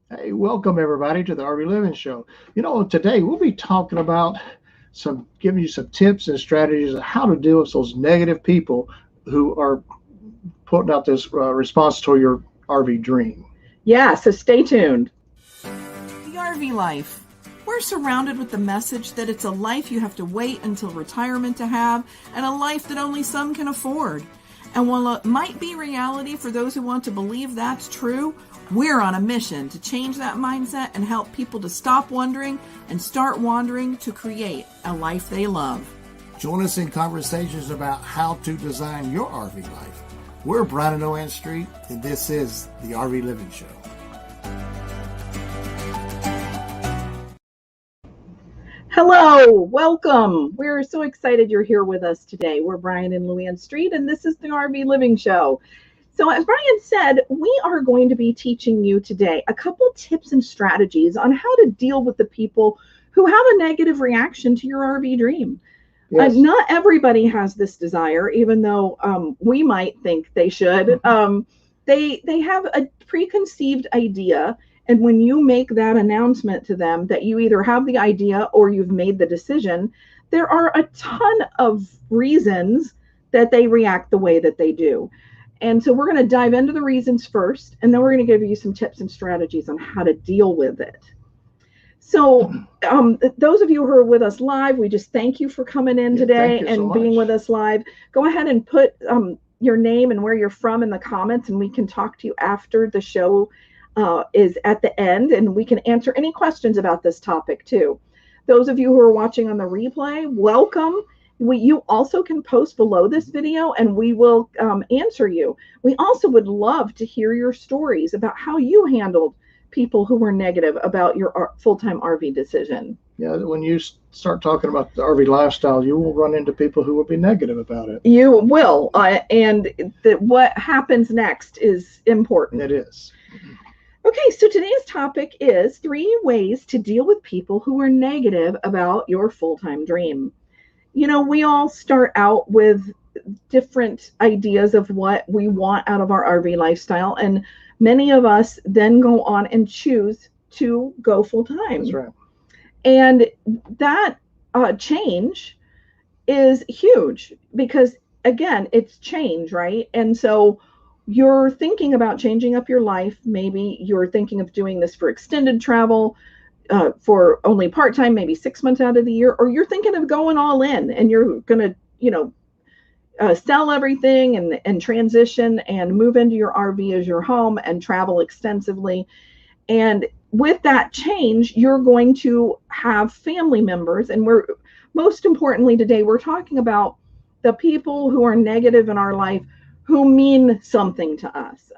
Hey, welcome everybody to the RV Living Show. Today we'll be talking about giving you some tips and strategies on how to deal with those negative people who are putting out this response to your RV dream. Yeah, so stay tuned. The RV life. We're surrounded with the message that it's a life you have to wait until retirement to have, and a life that only some can afford. And while it might be reality for those who want to believe that's true, we're on a mission to change that mindset and help people to stop wondering and start wandering to create a life they love. Join us in conversations about how to design your RV life. We're Bryan Luann Street, and this is the RV Living Show. Hello, welcome. We're so excited you're here with us today. We're Bryan and Luann Street, and this is the RV Living Show. So as Bryan said, we are going to be teaching you today a couple tips and strategies on how to deal with the people who have a negative reaction to your RV dream. Yes. Not everybody has this desire, even though we might think they should. They have a preconceived idea, and when you make that announcement to them that you either have the idea or you've made the decision, there are a ton of reasons that they react the way that they do. And so we're going to dive into the reasons first, and then we're going to give you some tips and strategies on how to deal with it. So those of you who are with us live, we just thank you for coming in today and being with us live. Go ahead and put your name and where you're from in the comments, and we can talk to you after the show is at the end, and we can answer any questions about this topic too. Those of you who are watching on the replay, welcome. You also can post below this video and we will answer you. We also would love to hear your stories about how you handled people who were negative about your full-time RV decision. Yeah, when you start talking about the RV lifestyle, you will run into people who will be negative about it. You will, and what happens next is important. It is. Okay, so today's topic is 3 ways to deal with people who are negative about your full-time dream. You know, we all start out with different ideas of what we want out of our RV lifestyle, and many of us then go on and choose to go full-time. That's right. And that change is huge because, again, it's change, right? And so you're thinking about changing up your life. Maybe you're thinking of doing this for extended travel, for only part-time, maybe 6 months out of the year, or you're thinking of going all in and you're going to, sell everything and transition and move into your RV as your home and travel extensively. And with that change, you're going to have family members. And most importantly today, we're talking about the people who are negative in our life who mean something to us.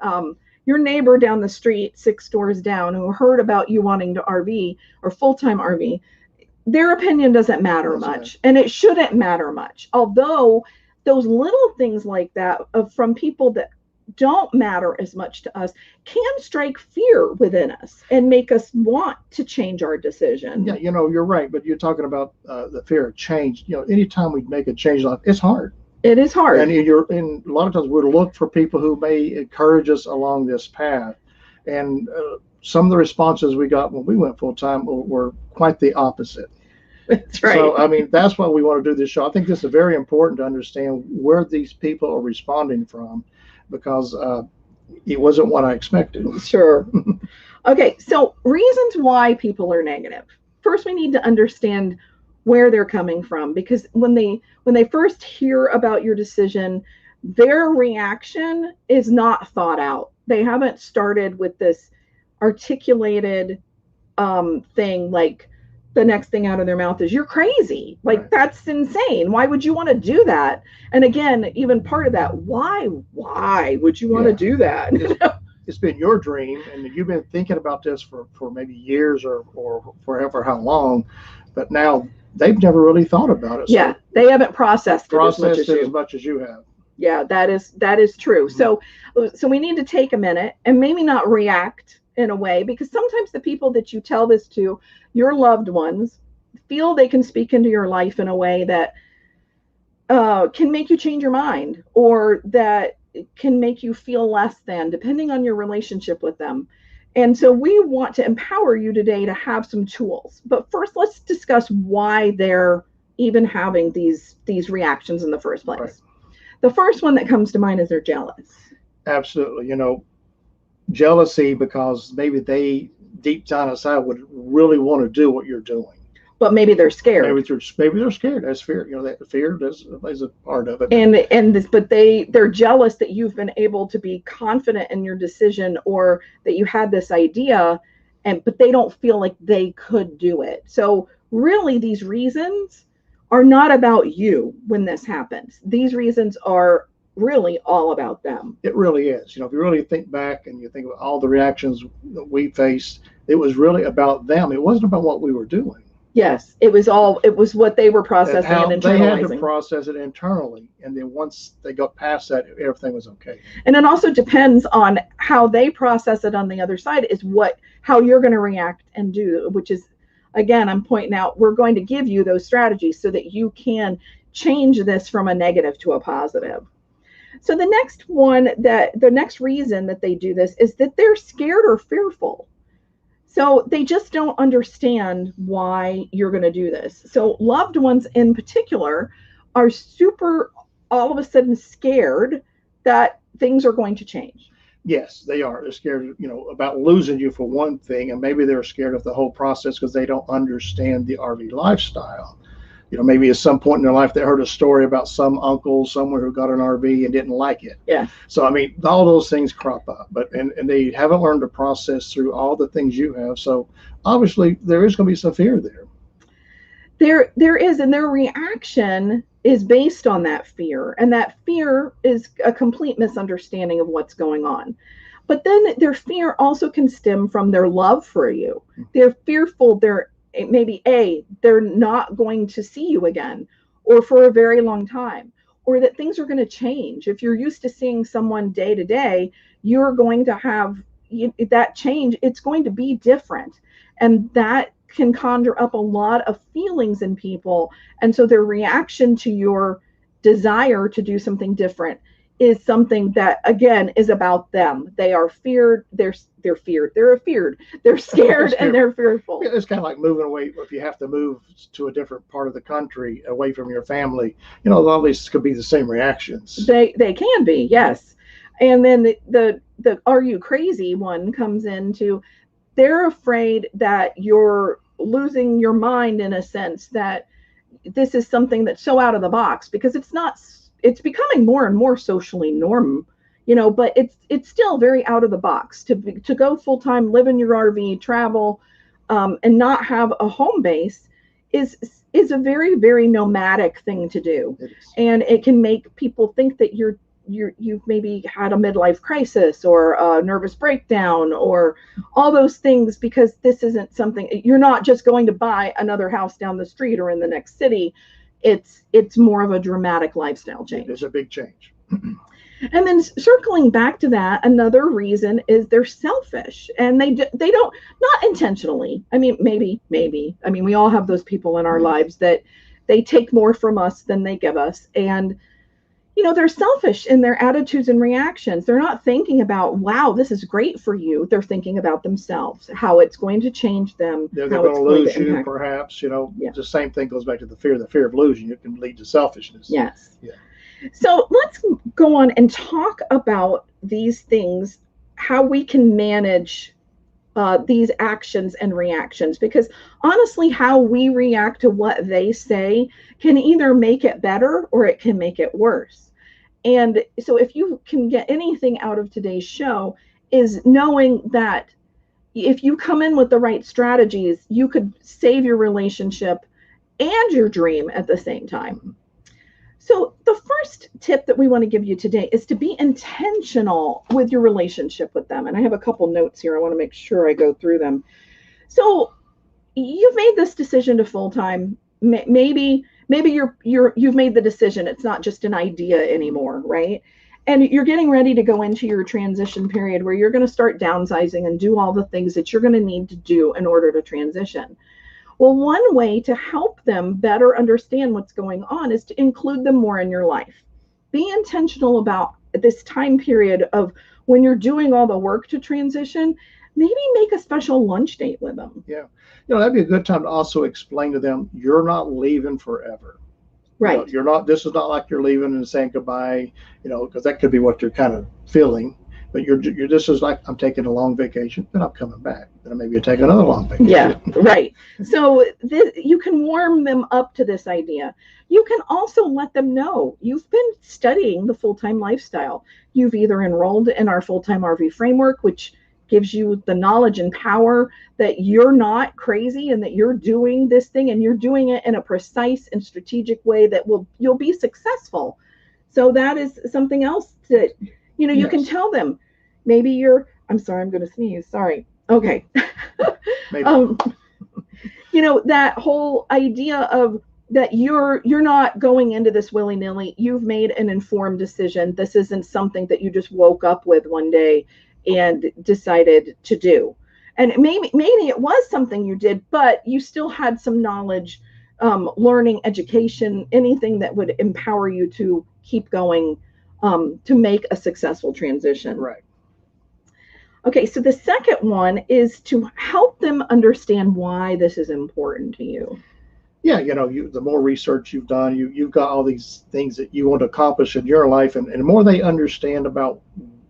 Your neighbor down the street, 6 doors down, who heard about you wanting to RV or full-time RV, their opinion doesn't matter much, and it shouldn't matter much. Although those little things like that from people that don't matter as much to us can strike fear within us and make us want to change our decision. Yeah, you're right, but you're talking about the fear of change. Anytime we make a change in life, it's hard. It is hard. And a lot of times we'll look for people who may encourage us along this path. And some of the responses we got when we went full-time were quite the opposite. That's right. So, that's why we want to do this show. I think this is very important to understand where these people are responding from, because it wasn't what I expected. Sure. Okay, so reasons why people are negative. First, we need to understand where they're coming from, because when they first hear about your decision, their reaction is not thought out. They haven't started with this articulated thing, like the next thing out of their mouth is, you're crazy. Like, right. That's insane. Why would you want to do that? And again, even part of that, why would you want to do that? It's been your dream, and you've been thinking about this for maybe years or forever, how long, but now they've never really thought about it. Yeah, so they haven't processed it as much as you have. Yeah, that is true. Mm-hmm. So we need to take a minute and maybe not react in a way, because sometimes the people that you tell this to, your loved ones, feel they can speak into your life in a way that can make you change your mind, or that can make you feel less than, depending on your relationship with them. And so we want to empower you today to have some tools. But first, let's discuss why they're even having these reactions in the first place. Right. The first one that comes to mind is they're jealous. Absolutely. You know, jealousy because maybe they deep down inside would really want to do what you're doing. But maybe they're scared. Maybe they're scared. That's fear. You know, that fear is a part of it. But they're jealous that you've been able to be confident in your decision, or that you had this idea, but they don't feel like they could do it. So really, these reasons are not about you when this happens. These reasons are really all about them. It really is. You know, if you really think back and you think about all the reactions that we faced, it was really about them. It wasn't about what we were doing. Yes, it was what they were processing and internalizing. They had to process it internally, and then once they got past that, everything was okay. And it also depends on how they process it on the other side, is how you're going to react and do, which is, again, I'm pointing out, we're going to give you those strategies so that you can change this from a negative to a positive. So the next reason that they do this is that they're scared or fearful. So they just don't understand why you're going to do this. So loved ones in particular are super, all of a sudden, scared that things are going to change. Yes, they are. They're scared, you know, about losing you for one thing, and maybe they're scared of the whole process because they don't understand the RV lifestyle. You know, maybe at some point in their life they heard a story about some uncle somewhere who got an RV and didn't like it. Yeah. So I mean, all those things crop up, and they haven't learned to process through all the things you have. So obviously there is going to be some fear there. There is, and their reaction is based on that fear, and that fear is a complete misunderstanding of what's going on. But then their fear also can stem from their love for you. They're fearful they're not going to see you again, or for a very long time, or that things are going to change. If you're used to seeing someone day to day, you're going to have that change. It's going to be different, and that can conjure up a lot of feelings in people. And so their reaction to your desire to do something different is something that, again, is about them. They are feared. They're feared. They're scared and they're fearful. It's kind of like moving away. If you have to move to a different part of the country, away from your family, you know, all these could be the same reactions. They can be, yes. And then the "Are you crazy?" one comes into, they're afraid that you're losing your mind, in a sense, that this is something that's so out of the box, because it's becoming more and more socially norm, you know, but it's still very out of the box to go full time, live in your RV, travel, and not have a home base is a very, very nomadic thing to do. And it can make people think that you've maybe had a midlife crisis or a nervous breakdown or all those things, because this isn't something, you're not just going to buy another house down the street or in the next city. It's more of a dramatic lifestyle change. It's a big change. And then circling back to that, another reason is they're selfish, and they don't, not intentionally. I mean, maybe. I mean, we all have those people in our lives that they take more from us than they give us. And, you know, they're selfish in their attitudes and reactions. They're not thinking about, wow, this is great for you. They're thinking about themselves, how it's going to change them. They're going to lose you, perhaps. You know, The same thing goes back to the fear of losing. It can lead to selfishness. Yes. Yeah. So let's go on and talk about these things, how we can manage these actions and reactions, because honestly, how we react to what they say can either make it better or it can make it worse. And so if you can get anything out of today's show, is knowing that if you come in with the right strategies, you could save your relationship and your dream at the same time. So the first tip that we want to give you today is to be intentional with your relationship with them. And I have a couple notes here. I want to make sure I go through them. So you've made this decision to full-time. Maybe you've made the decision. It's not just an idea anymore, right? And you're getting ready to go into your transition period where you're going to start downsizing and do all the things that you're going to need to do in order to transition. Well, one way to help them better understand what's going on is to include them more in your life. Be intentional about this time period of when you're doing all the work to transition. maybe make a special lunch date with them. Yeah. That'd be a good time to also explain to them, you're not leaving forever. Right. You're not, this is not like you're leaving and saying goodbye, because that could be what you're kind of feeling. But you're this is like, I'm taking a long vacation, then I'm coming back. Then maybe you take another long vacation. Yeah, right. So you can warm them up to this idea. You can also let them know you've been studying the full-time lifestyle. You've either enrolled in our full-time RV framework, which gives you the knowledge and power that you're not crazy and that you're doing this thing and you're doing it in a precise and strategic way that you'll be successful. So that is something else that, you Yes. can tell them. Maybe I'm sorry, I'm going to sneeze. Sorry. Okay. That whole idea of that you're not going into this willy-nilly. You've made an informed decision. This isn't something that you just woke up with one day and decided to do. And maybe it was something you did, but you still had some knowledge, learning, education, anything that would empower you to keep going, to make a successful transition. Right. Okay, so the second one is to help them understand why this is important to you. Yeah, the more research you've done, you've got all these things that you want to accomplish in your life, and the more they understand about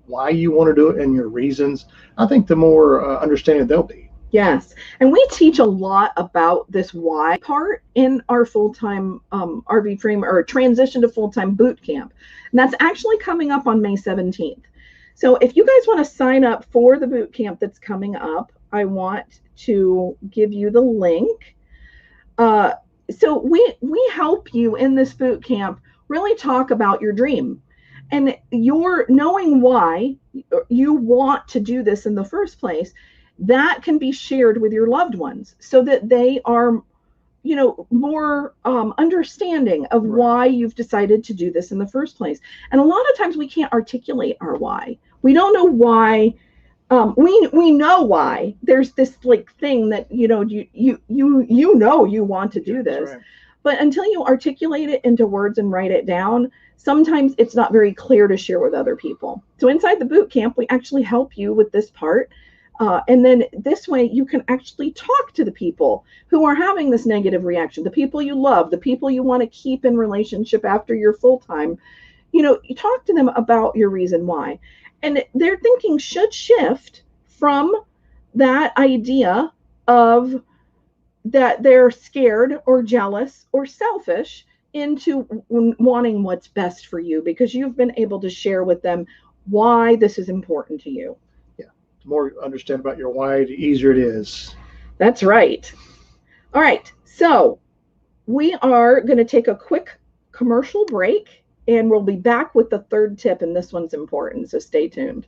why you want to do it and your reasons, I think the more understanding they'll be. Yes, and we teach a lot about this why part in our full-time RV frame or transition to full-time boot camp, and that's actually coming up on May 17th. So if you guys want to sign up for the boot camp that's coming up, I want to give you the link. So we help you in this boot camp really talk about your dream and your knowing why you want to do this in the first place. That can be shared with your loved ones so that they are, more understanding of why you've decided to do this in the first place. And a lot of times we can't articulate our why. We don't know why. We know why. There's this thing that you want to do this, right. But until you articulate it into words and write it down, sometimes it's not very clear to share with other people. So inside the boot camp, we actually help you with this part. And then this way you can actually talk to the people who are having this negative reaction, the people you love, the people you want to keep in relationship after you're full-time. You talk to them about your reason why. And their thinking should shift from that idea of that they're scared or jealous or selfish into wanting what's best for you, because you've been able to share with them why this is important to you. Yeah, the more you understand about your why, the easier it is. That's right. All right, so we are going to take a quick commercial break, and we'll be back with the third tip, and this one's important, so stay tuned.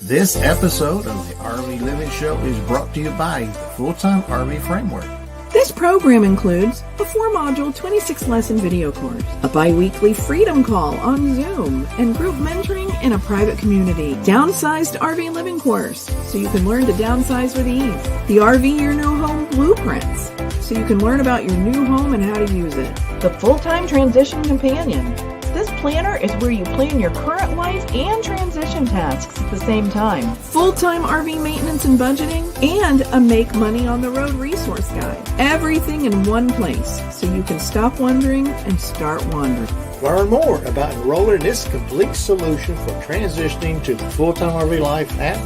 This episode of the RV Living Show is brought to you by the Full-time RV Framework. This program includes a 4-module 26-lesson video course, a bi-weekly freedom call on Zoom, and group mentoring in a private community, downsized RV living course, so you can learn to downsize with ease, the RV Your New Home blueprints, so you can learn about your new home and how to use it, the full-time transition companion. This planner is where you plan your current life and transition tasks at the same time. Full-time RV maintenance and budgeting, and a Make Money on the Road resource guide. Everything in one place, so you can stop wondering and start wandering. Learn more about enrolling in this complete solution for transitioning to the full-time RV life at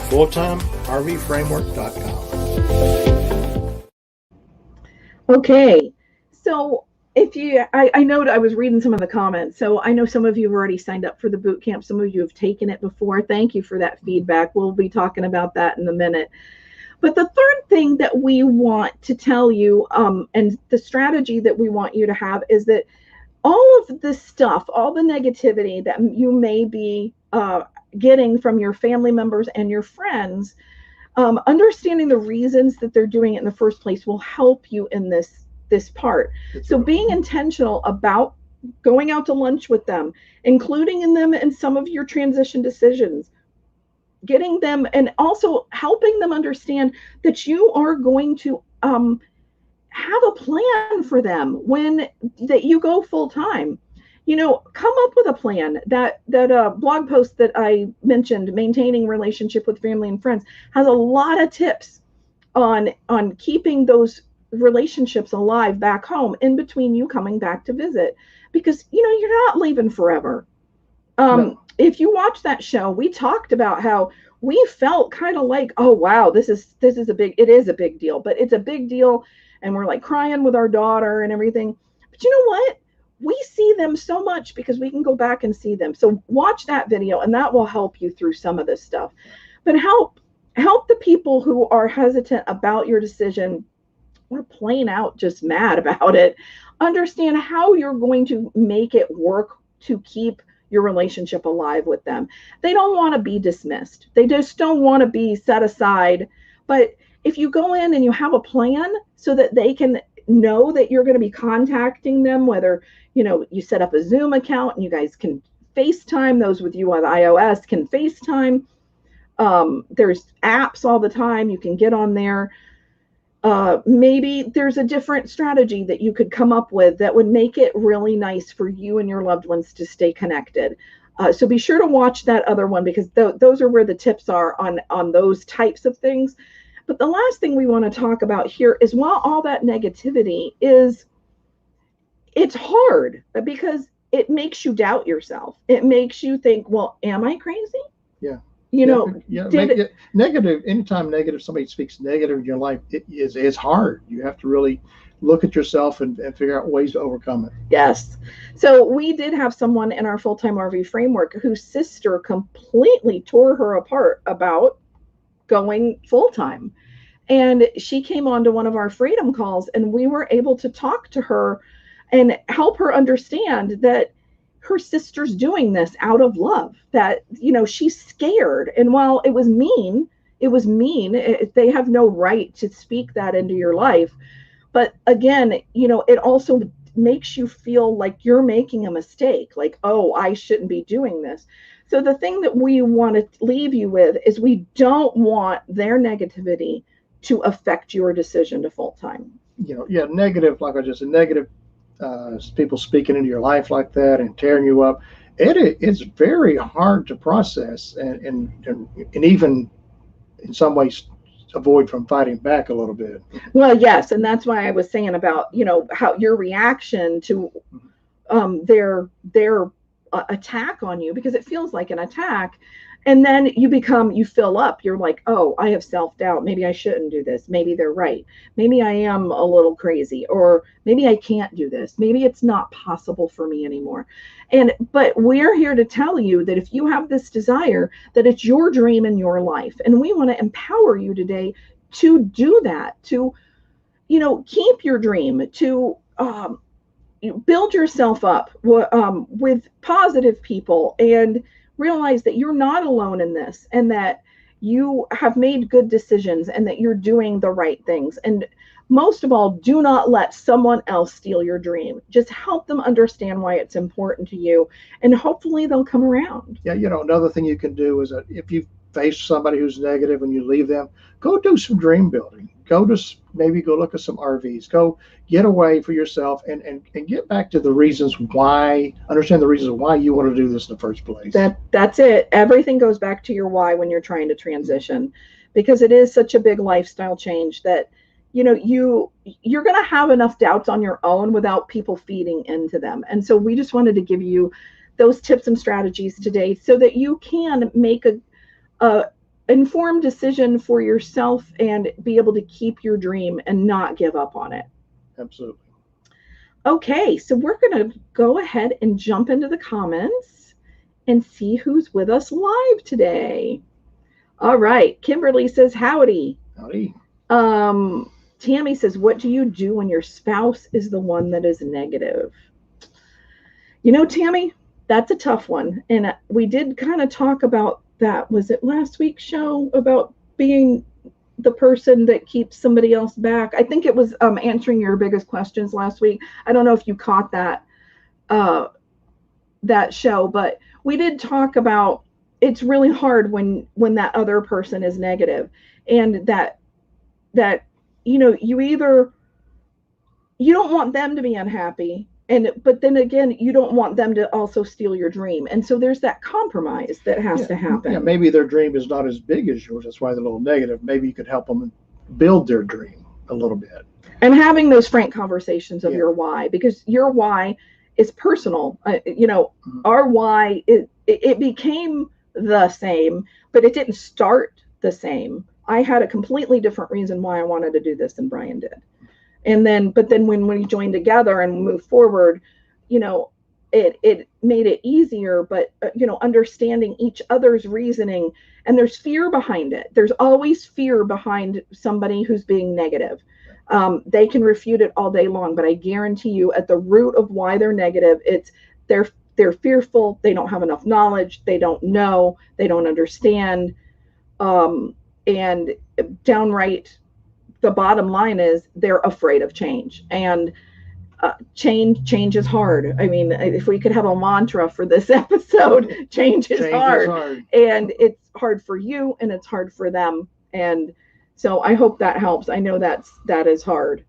fulltimervframework.com. Okay, so I know I was reading some of the comments, so I know some of you have already signed up for the boot camp. Some of you have taken it before. Thank you for that feedback. We'll be talking about that in a minute. But the third thing that we want to tell you, and the strategy that we want you to have, is that all of this stuff, all the negativity that you may be getting from your family members and your friends, understanding the reasons that they're doing it in the first place will help you in this part. So being intentional about going out to lunch with them, including them in some of your transition decisions, getting them, and also helping them understand that you are going to have a plan for them when that you go full time. come up with a plan. That blog post that I mentioned, Maintaining Relationship with Family and Friends, has a lot of tips on keeping those relationships alive back home in between you coming back to visit, because you're not leaving forever. No. If you watch that show, we talked about how we felt kind of like, oh wow, it is a big deal, but it's a big deal, and we're like crying with our daughter and everything. But you know what? We see them so much because we can go back and see them. So watch that video, and that will help you through some of this stuff. But help the people who are hesitant about your decision, or plain out just mad about it, understand how you're going to make it work to keep your relationship alive with them. They don't want to be dismissed. They just don't want to be set aside. But if you go in and you have a plan so that they can know that you're going to be contacting them, whether you set up a Zoom account and you guys can FaceTime, those with you on iOS can FaceTime. There's apps all the time you can get on there. Maybe there's a different strategy that you could come up with that would make it really nice for you and your loved ones to stay connected. So be sure to watch that other one, because those are where the tips are on those types of things. But the last thing we want to talk about here is, while all that negativity is, it's hard because it makes you doubt yourself. It makes you think, well, am I crazy? Yeah. Negative. Anytime somebody speaks negative in your life, it's hard. You have to really look at yourself and figure out ways to overcome it. Yes. So we did have someone in our full-time RV framework whose sister completely tore her apart about going full-time. And she came on to one of our freedom calls, and we were able to talk to her and help her understand that her sister's doing this out of love, that, she's scared. And while it was mean, they have no right to speak that into your life. But again, it also makes you feel like you're making a mistake, like, oh, I shouldn't be doing this. So the thing that we want to leave you with is, we don't want their negativity to affect your decision to full-time. Negative, like I just said, negative people speaking into your life like that and tearing you up, it's very hard to process and even in some ways avoid from fighting back a little bit. Well, yes, and that's why I was saying about how your reaction to their attack on you, because it feels like an attack. And then you fill up. You're like, oh, I have self-doubt. Maybe I shouldn't do this. Maybe they're right. Maybe I am a little crazy, or maybe I can't do this. Maybe it's not possible for me anymore. But we're here to tell you that if you have this desire, that it's your dream in your life. And we want to empower you today to do that, to, keep your dream, to build yourself up with positive people, and realize that you're not alone in this, and that you have made good decisions, and that you're doing the right things. And most of all, do not let someone else steal your dream. Just help them understand why it's important to you, and hopefully they'll come around. Yeah, another thing you can do is that if you face somebody who's negative and you leave them, go do some dream building. Maybe go look at some RVs. Go get away for yourself and get back to the reasons why. Understand the reasons why you want to do this in the first place. That's it. Everything goes back to your why when you're trying to transition, because it is such a big lifestyle change that you're going to have enough doubts on your own without people feeding into them. And so we just wanted to give you those tips and strategies today so that you can make a informed decision for yourself and be able to keep your dream and not give up on it. Absolutely. Okay, so we're going to go ahead and jump into the comments and see who's with us live today. All right, Kimberly says, howdy. Howdy. Tammy says, what do you do when your spouse is the one that is negative? Tammy, that's a tough one. And we did kind of talk about that. Was it last week's show about being the person that keeps somebody else back? I think it was answering your biggest questions last week. I don't know if you caught that show, but we did talk about it's really hard when that other person is negative, and that you don't want them to be unhappy, But then again, you don't want them to also steal your dream. And so there's that compromise that has to happen. Yeah, maybe their dream is not as big as yours. That's why they're a little negative. Maybe you could help them build their dream a little bit. And having those frank conversations of your why, because your why is personal. Our why, it became the same, but it didn't start the same. I had a completely different reason why I wanted to do this than Bryan did. But then when we joined together and moved forward, it made it easier, but understanding each other's reasoning, and there's fear behind it. There's always fear behind somebody who's being negative. They can refute it all day long, but I guarantee you at the root of why they're negative, it's they're fearful. They don't have enough knowledge. They don't know. They don't understand. And downright, the bottom line is they're afraid of change, and change is hard. I mean, if we could have a mantra for this episode, change is hard. And it's hard for you and it's hard for them. And so I hope that helps. I know that is hard.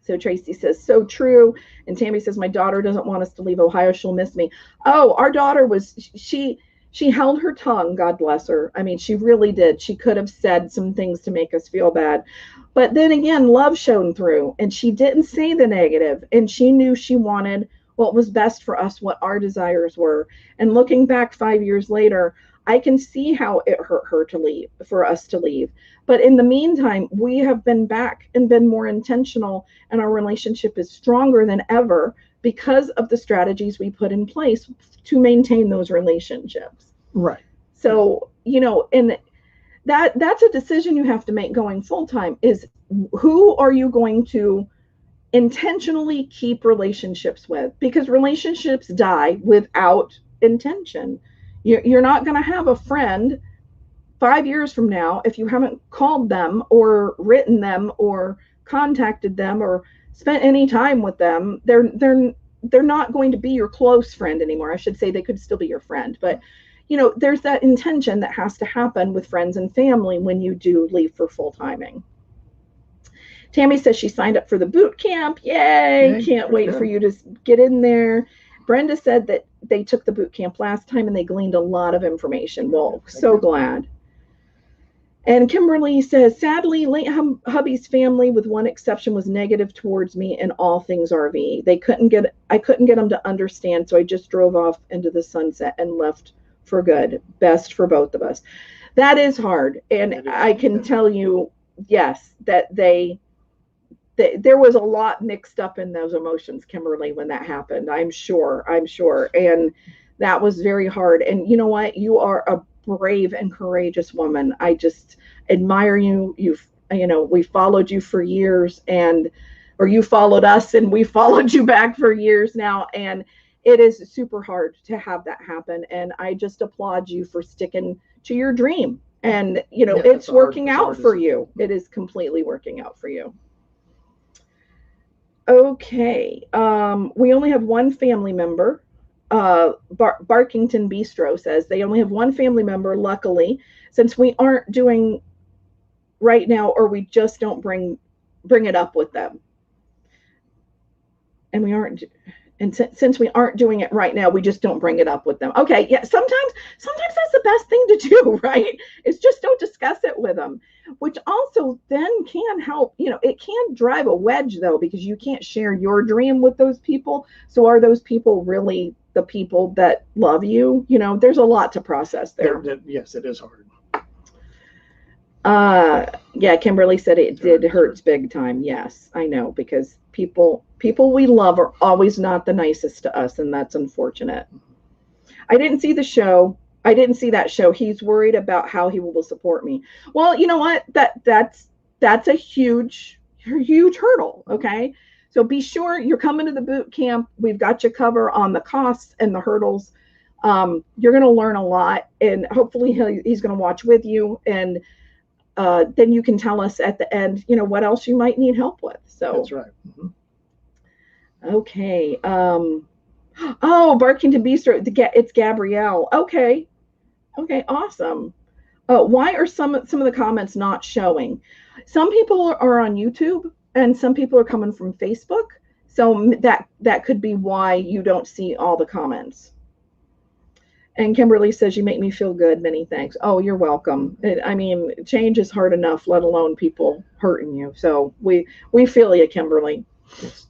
So Tracy says, so true. And Tammy says, my daughter doesn't want us to leave Ohio. She'll miss me. Oh, our daughter she held her tongue, God bless her. I mean, she really did. She could have said some things to make us feel bad. But then again, love shone through, and she didn't say the negative, and she knew she wanted what was best for us, what our desires were. And looking back 5 years later, I can see how it hurt her for us to leave. But in the meantime, we have been back and been more intentional, and our relationship is stronger than ever because of the strategies we put in place to maintain those relationships. Right. So, and that's a decision you have to make going full-time, is who are you going to intentionally keep relationships with? Because relationships die without intention. You're not going to have a friend 5 years from now if you haven't called them or written them or contacted them or spent any time with them. They're not going to be your close friend anymore. I should say they could still be your friend, but there's that intention that has to happen with friends and family when you do leave for full timing. Tammy says she signed up for the boot camp. Yay! Can't wait for you to get in there. Brenda said that they took the boot camp last time and they gleaned a lot of information. Well, so glad. And Kimberly says, sadly, late hubby's family, with one exception, was negative towards me in all things RV. I couldn't get them to understand, so I just drove off into the sunset and left for good. Best for both of us. That is hard. And I can tell you, yes, that there was a lot mixed up in those emotions, Kimberly, when that happened. I'm sure. And that was very hard. And you know what? You are a brave and courageous woman. I just admire you. We followed you for years, or you followed us and we followed you back for years now. And it is super hard to have that happen. And I just applaud you for sticking to your dream. And, it's working out for you. It is completely working out for you. Okay. We only have one family member. Barkington Bistro says they only have one family member, luckily, since we aren't doing right now, or we just don't bring it up with them. And since we aren't doing it right now, we just don't bring it up with them. Okay, yeah, sometimes that's the best thing to do, right? Is just don't discuss it with them, which also then can help, it can drive a wedge though, because you can't share your dream with those people. So are those people really the people that love you? There's a lot to process there. Yes, it is hard. Yeah, Kimberly said it hurts big time. Yes, I know, because people we love are always not the nicest to us, and that's unfortunate. I didn't see the show. I didn't see that show. He's worried about how he will support me. Well, you know what? That's a huge hurdle. Okay. So be sure you're coming to the boot camp. We've got you covered on the costs and the hurdles. You're going to learn a lot, and hopefully he's going to watch with you. And then you can tell us at the end, what else you might need help with. So that's right. Mm-hmm. Okay. Barkington Bistro. It's Gabrielle. Okay. Awesome. Why are some of the comments not showing? Some people are on YouTube, and some people are coming from Facebook. So that could be why you don't see all the comments. And Kimberly says, you make me feel good. Many thanks. Oh, you're welcome. I mean, change is hard enough, let alone people hurting you. So we feel you, Kimberly. Yes.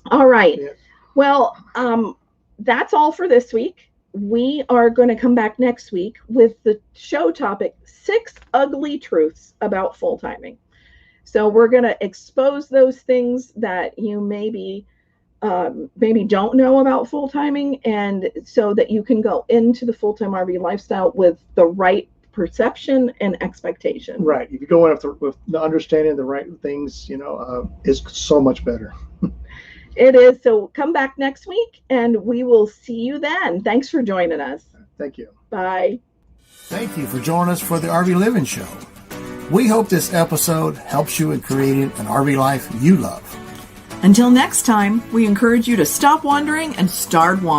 All right. Yeah. Well, that's all for this week. We are going to come back next week with the show topic, 6 ugly truths about full timing. So we're going to expose those things that you maybe don't know about full timing, and so that you can go into the full-time RV lifestyle with the right perception and expectation. Right. If you go in with the understanding of the right things, is so much better. It is. So come back next week and we will see you then. Thanks for joining us. Thank you. Bye. Thank you for joining us for the RV Living Show. We hope this episode helps you in creating an RV life you love. Until next time, we encourage you to stop wandering and start wandering.